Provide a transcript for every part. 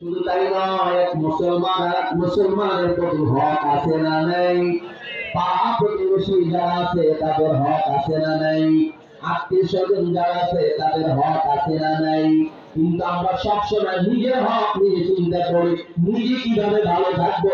শুধু তাই নয়, এক মুসলমান আর এক মুসলমানের প্রতি হক আছে না নেই? পাড়া প্রতিবেশী যারা আছে তাদের হক আছে না নাই? আত্মীয় স্বজন যারা আছে তাদের হক আছে না নাই? কিন্তু আমরা সবসময় নিজের হক নিজে চিন্তা করি, নিজে কিভাবে ভালো থাকবো,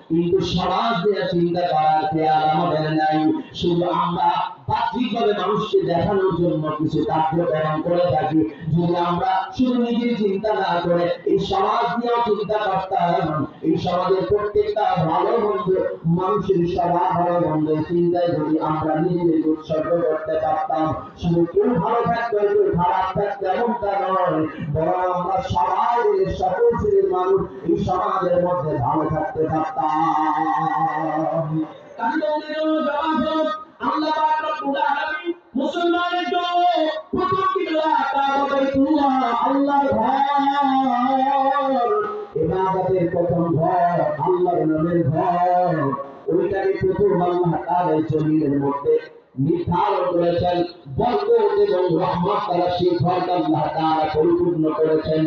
কিন্তু সমাজ নিয়ে চিন্তা করার খেয়াল আমাদের নাই। শুধু আমরা বাহ্যিকভাবে মানুষকে দেখানোর জন্য কিছু কার্যক্রম করে থাকি। যদি আমরা শুধু নিজের চিন্তা না করে এই সমাজ নিয়েও চিন্তা করতাম, এই সমাজের প্রত্যেকটা ভালো মন্দ মানুষের সবার ভালো মন্দের চিন্তায় যদি আমরা নিজেদের উৎসর্গ করতে পারতাম, শুধু কেউ ভালো থাকতো কেউ খারাপ থাকতো এমনটা নয়, বরং আমরা সবাই সকল শ্রেণীর মানুষ এই সমাজের মধ্যে ভালো থাকতে পারতাম। আল্লাহ পাক রব্বুল আলামিন মুসলমানের জন্য প্রথম কিবলা কাবাতুল্লাহ, আল্লাহর ঘর, ইবাদতের প্রথম ঘর, আল্লাহর নামের ঘর, ওইটাকে প্রথম আল্লাহ তাআলা জমিনের মধ্যে নির্ধারণ করেছেন। বরকত এবং রহমত দ্বারা সেই ঘরকে আল্লাহ তাআলা পরিপূর্ণ করেছেন।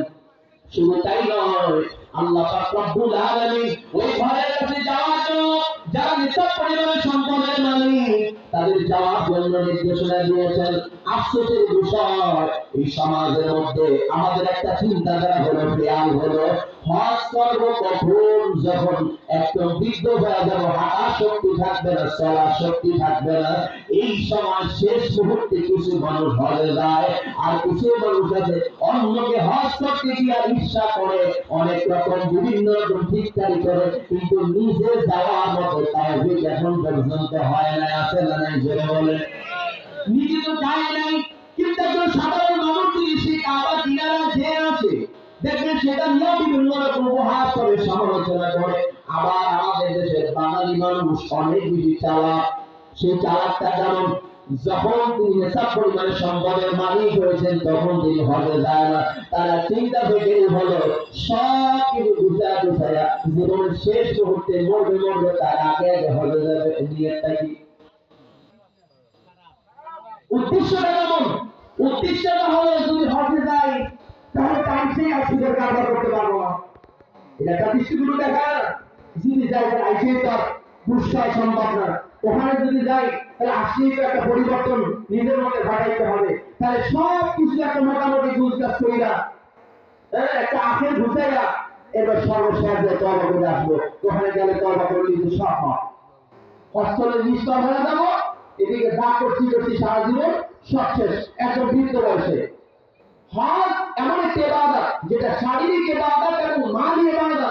শুধু তাই নয়, আল্লাহ পাক রব্বুল আলামিন ওই ঘরের কাছে যাওয়ার জন্য যারা নিছক পরিবারের সম্পদের মালিক তাদের যাওয়ার জন্য নির্দেশনা দিয়েছেন। আফসোসের বিষয়, এই সমাজের মধ্যে আমাদের একটা চিন্তাধারা হলো, খেয়াল হলো, হজ করবো কখন, যখন একদম বৃদ্ধ হয়ে যাবো, হাঁটার শক্তি থাকবে না, চলার শক্তি থাকবে না। এই সময় শেষ মুহূর্তে কিছু মানুষ হজে যায়, আর কিছু মানুষ আছে অন্যকে হজ করতে গিয়ে ঈর্ষা করে, অনেক রকম বিভিন্ন রকম ঠিকঠাক করে, কিন্তু নিজে যাওয়ার মতো তাওফিক এখন পর্যন্ত হয় না। আছে না নাই? জোরে বলে। নিজে তো যায় নাই, কিন্তু একজন সাধারণ মানুষ যদি সে কাবা কিনারা যে আছে, দেখবেন সেটা নিয়ে বিভিন্ন রকম উপহাস করে, সমালোচনা করে। আবার আমাদের দেশের বাঙালি মানুষ অনেক বেশি চালাক। সেই চালাকটা যেমন, যখন তিনি নেশা পরিমাণে সম্পদের মালিক হয়েছেন তখন তিনি হজে যায় না। তারা চিন্তা থেকে হলো সব কিছু গুছায়া গুছায়া জীবনের শেষ মুহূর্তে মরবে মরবে তার আগে আগে হজে যাবে। নিয়তটা কি? উদ্দেশ্যটা কেমন? উদ্দেশ্যটা হলো যদি হজে যাই তাহলে টাইমসেই আসিদের কারবার করতে পারবো না, এটা একটা দৃষ্টিগুলো দেখা। যদি যাই তাহলে আইসিই তো পুরস্কার সম্ভব না। ওখানে যদি যাই তাহলে আসলেই তো একটা পরিবর্তন নিজের মধ্যে ঘটাইতে হবে। তাহলে সব কিছু একটা মোটামুটি গুজগাছ কইরা, একটা আখের ঘুষাইয়া এবার সর্বশেষ তবা করে আসবো। ওখানে গেলে তবা করে কিন্তু সব হয়, অস্থলে নিষ্কাম হয়ে যাবো। এদিকে যা করছি করছি সারা জীবন সব শেষ, একদম বৃদ্ধ বয়সে। হজ এমন একটি ইবাদত যেটা শারীরিক ইবাদত এবং মালি ইবাদত।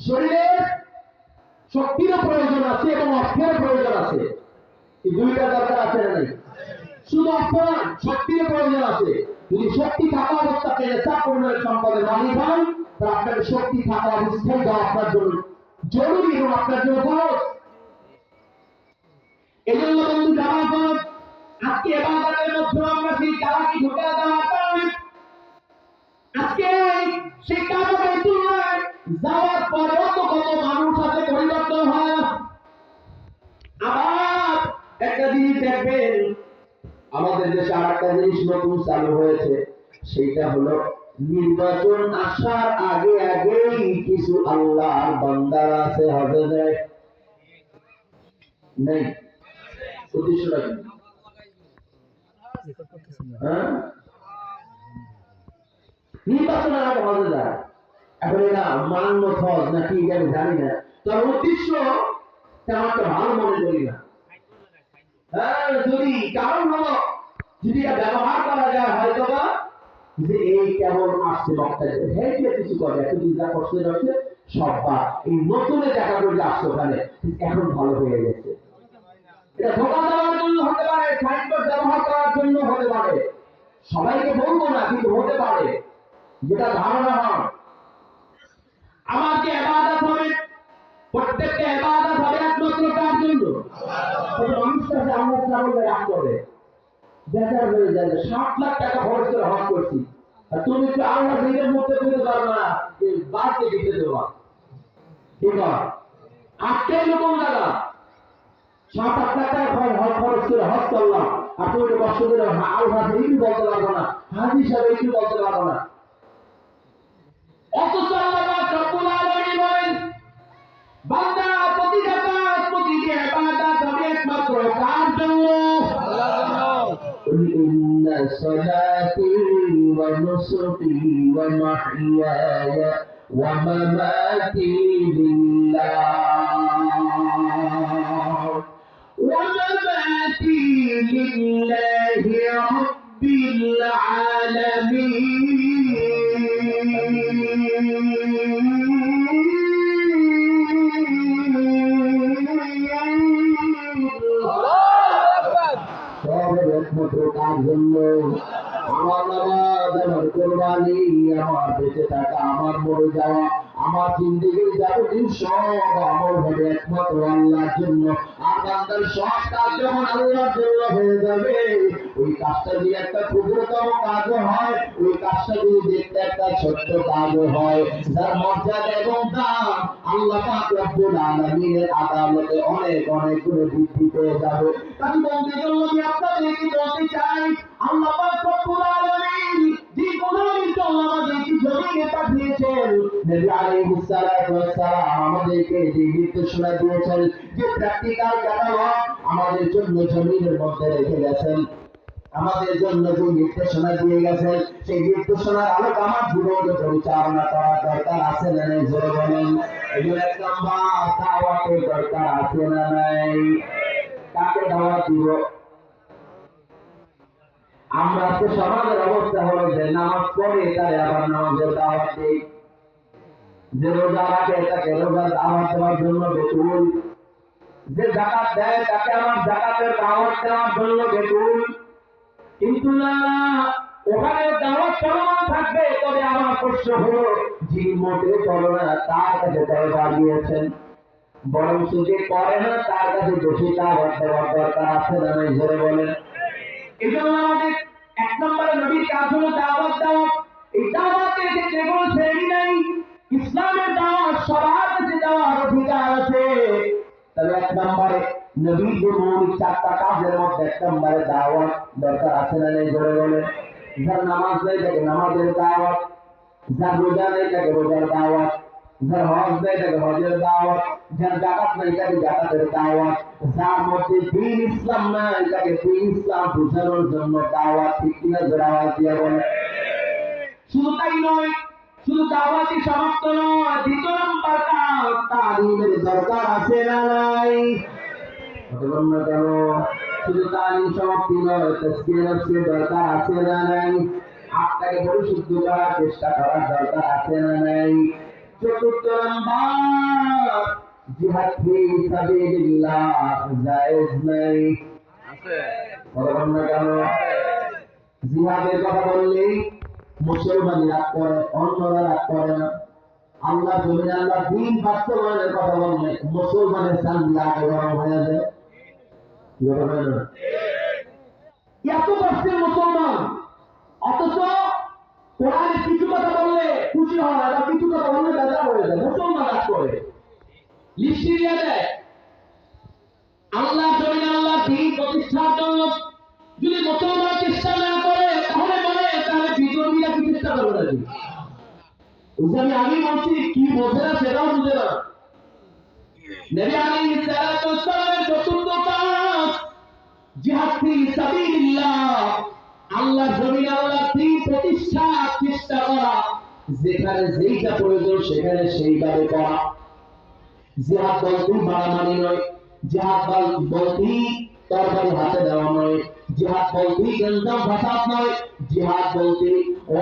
শরীরের শক্তিরও প্রয়োজন আছে এবং অর্থের প্রয়োজন আছে। এই দুইটা দরকার আছে না নাই? শুধু অর্থ নয়, শক্তির প্রয়োজন আছে। যদি শক্তি থাকা অবস্থাতে নেশা পরিমাণের সম্পদের মালিক হন, তাহলে আপনার শক্তি থাকা অবস্থায় দেওয়া আপনার জন্য জরুরি এবং আপনার জন্য ফরজ। এই জন্য বন্ধু যাওয়ার পর আজকে ইবাদতের মধ্যে আমরা সেই চালাকি ঢুকে দেওয়ার কারণে আজকে সেই কাবা বাইতুল্লাহ যাওয়ার পরেও তো কত মানুষ আছে পরিবর্তন হয় না। আবার একটা জিনিস দেখবেন, আমাদের দেশে আর একটা জিনিস নতুন চালু হয়েছে, সেইটা হলো নির্বাচন আসার আগে আগেই কিছু আল্লাহর বান্দারা আছে হজে যায়। নেই? উদ্দেশ্যটা কি? নির্বাচনের আগে হজে যায়। এখন এরা মান্য হজ নাকি আমি জানি না, তার উদ্দেশ্য তেমন একটা ভালো মনে করি না। যদি কারণ হলো, যদি ব্যবহার করা যায় হয়তো বা যে এই কেমন আসছে বক্তায় হ্যাঁ কিছু করে এতদিন যা কষ্ট হচ্ছে সব বা এই নতুনে দেখা করলে আসছে ওখানে এখন ভালো হয়ে গেছে। এটা ধোকা দেওয়ার জন্য হতে পারে, সাইনবোর্ড ব্যবহার করার জন্য হতে পারে, সবাইকে বলবো না কিন্তু হতে পারে, যেটা ধারণা হয়। আমার যে ইবাদত হবে, প্রত্যেকটা ইবাদত হবে একমাত্র কার জন্য? মানুষটা যে আমার সামনে রাগ করে বেচার হয়ে যাবে। 7 লাখ টাকা খরচ করে হজ করছি, আর তুমি কি আল্লাহ নিজের মধ্যে দিতে পারবে না, বাড়তে দিতে দেওয়া ঠিক আছে? আজকে এরকম জায়গা 7-8 লাখ টাকা খরচ করে হজ করলাম, আর তুমি তো কষ্ট করে আল্লাহ এইটু বলতে পারবো না, হাজি সাহেব এইটু বলতে পারবো না। অথচ صلاتي ونسكي ومحياي ومماتي لله ومماتي لله رب العالمين আমার নামাজ, আমার কোরবানি, আমার বেঁচে থাকা, আমার মরে যাওয়া, আমার জিন্দেগির যাবতীয় সব আমল হবে একমাত্র আল্লাহর জন্য। আর বান্দার সব কাজ যখন আল্লাহর জন্য হয়ে যাবে, ওই কাজটা যদি একটা ক্ষুদ্রতম কাজও হয়, ওই কাজটা যদি দেখতে একটা ছোট্ট কাজও হয়, যার মর্যাদা এবং দাম আল্লাহ পাক রব্বুল আলামিনের আদালতে অনেক অনেক গুণে বৃদ্ধি পেয়ে যাবে। আমি বলতে জন্য আপনাদেরকে বলতে চাই, আল্লাহ পাক রব্বুল আলামিন যে কোরআনের জন্য আমাদেরকে জমিনে পাঠিয়েছেন, নবী আলাইহিস সালাতু ওয়াস সালাম আমাদেরকে যে নির্দেশনা দিয়েছেন, যে প্র্যাকটিক্যাল ক্যাটালগ আমাদের জন্য জমিনের মধ্যে রেখে গেছেন, আমাদের জন্য যে নির্দেশনা দিয়ে গেছেন, সেই নির্দেশনার আলোকে আমার জীবনকে পরিচালনা করার দরকার আছে না নাই? জোরে বলেন। এই জন্য এক নম্বর, দাওয়াতের দরকার আছে না নাই? কাকে দাওয়াত দিব? আমরা তো সমাজের অবস্থা হলো যে নামাজ পড়ে তারে আবার নামাজের দাওয়াত দিই, যে রোজা রাখে তাকে রোজার দাওয়াত দেওয়ার জন্য বেতুল, যে যাকাত দেয় তাকে আমার যাকাতের দাওয়াত দেওয়ার জন্য বেতুল। কিন্তু না, ওখানে দাওয়াত চলমান থাকবে, তবে আমার প্রশ্ন হলো, যে মোটে চলো না তার কাছে দরবার দিয়েছেন, বরং যে করে না তার কাছে বেশি দাওয়াত দেওয়ার দরকার আছে না নাই? জোরে বলেন। এই জন্য আমাদের এক নম্বরে নবীর কাজ হলো দাওয়াত দেওয়া। এই দাওয়াতের ক্ষেত্রে কোনো শ্রেণী নাই, ইসলামের দাওয়াত সবার কাছে দেওয়ার অধিকার আছে। তবে এক নম্বরে নবীর যে মৌলিক চারটা কাজের মধ্যে এক নম্বরে দাওয়াত দরকার আছে না নাই? জোরে বলেন। যার নামাজ নেই তাকে নামাজের দাওয়াত, যার রোজা নেই তাকে রোজার দাওয়াত, যার হজ নেই তাকে হজের দাওয়াত, যার যাকাত নেই তাকে যাকাতের দাওয়াত, যার মধ্যে দ্বীন ইসলাম নাই তাকে দ্বীন ইসলাম বোঝানোর জন্য দাওয়াত। ঠিক কিনা? জোরে আওয়াজ দিয়ে বলেন। শুধু তাই নয়, শুধু দাওয়াতই সমাপ্ত নয়, দ্বিতীয় নম্বর কাজ তালিমের দরকার আছে না নাই? বলুন না কেন? শুধু তালিম সমাপ্তি নয়, তাজকিয়া নফসের দরকার আছে না নাই? আপনাকে পরিশুদ্ধ করার চেষ্টা করার দরকার আছে না নাই? চতুর্থ নম্বর, জিহাদ ফি সাবিলিল্লাহ জায়েজ নাই? আছে। বলুন না কেন? জিহাদের কথা বললেই মুসলমান রাগ করে, অন্যরা রাগ করে না। আল্লাহ জমিনে আল্লাহ দ্বীন বাস্তবায়নের কথা বললে মুসলমানের চান্দি আগে গরম হয়ে যায়। এত কষ্টের মুসলমান, অথচ কোরআনে কিছু কথা বললে খুশি হয়, বা কিছু কথা বললে বেজা হয়ে যায়। মুসলমান রাগ করে, লিস্টি দিয়ে দেয়। আল্লাহ জমিনে আল্লাহ দ্বীন প্রতিষ্ঠার জন্য যদি মুসলমান চেষ্টা না করে, তাহলে বিদ্রোহীরা কি চেষ্টা করবে নাকি? আমি আগে বলছি, কি বোঝে না সেটাও বুঝে না। নবী আলাইহিস সালাতু ওয়াস সালামের চতুর্থ কাজ জিহাদ ফি সাবিলিল্লাহ, আল্লাহ জমিনে আল্লাহ দ্বীন প্রতিষ্ঠার চেষ্টা করা, যেখানে যেইটা প্রয়োজন সেখানে সেইভাবে করা। জিহাদ বলতে মারামারি নয়, জিহাদ বলতে তরবারি হাতে দেওয়া নয়, জিহাদ বলতে গঞ্জাম ফাসাদ নয়, জিহাদ বলতে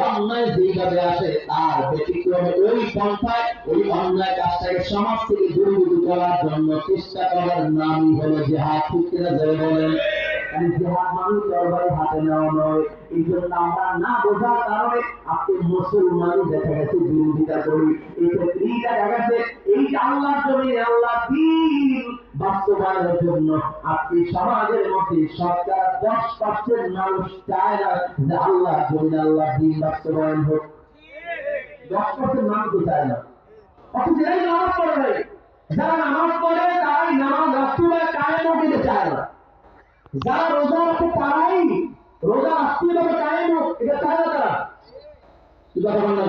অন্যায় যেইভাবে আসে তার ব্যতিক্রমে ওই পন্থায় ওই অন্যায় কাজটাকে সমাজ থেকে দূরীভূত করার জন্য চেষ্টা করার নামই হলো জিহাদ। ঠিক কিনা? জোরে বলেন। জিহাদ মানে তরবারি হাতে নেওয়া নয়। এই জন্য আমরা না বোঝার কারণে আপনি মুসলমানই দেখা গেছে বিরোধিতা করি। এই ক্ষেত্রেই দেখা গেছে এই আল্লাহর জমিনে আল্লাহ দ্বীন বাস্তবায়নের জন্য আপনি সমাজের মধ্যে শতকরা 10% মানুষ চায় না যে আল্লাহর জমিনে আল্লাহ দ্বীন বাস্তবায়ন হোক। 10% মানুষ চায় না। অথচ যারা নামাজ পড়ে নাই, যারা নামাজ পড়ে তারাই নামাজ রাষ্ট্রীয় কায়েম হতে চায় না। যারা রোজা রাখে তারাই রোজা রাষ্ট্রীয়ভাবে কায়েম হোক এটা চায় না। তারা কি কথা বলতে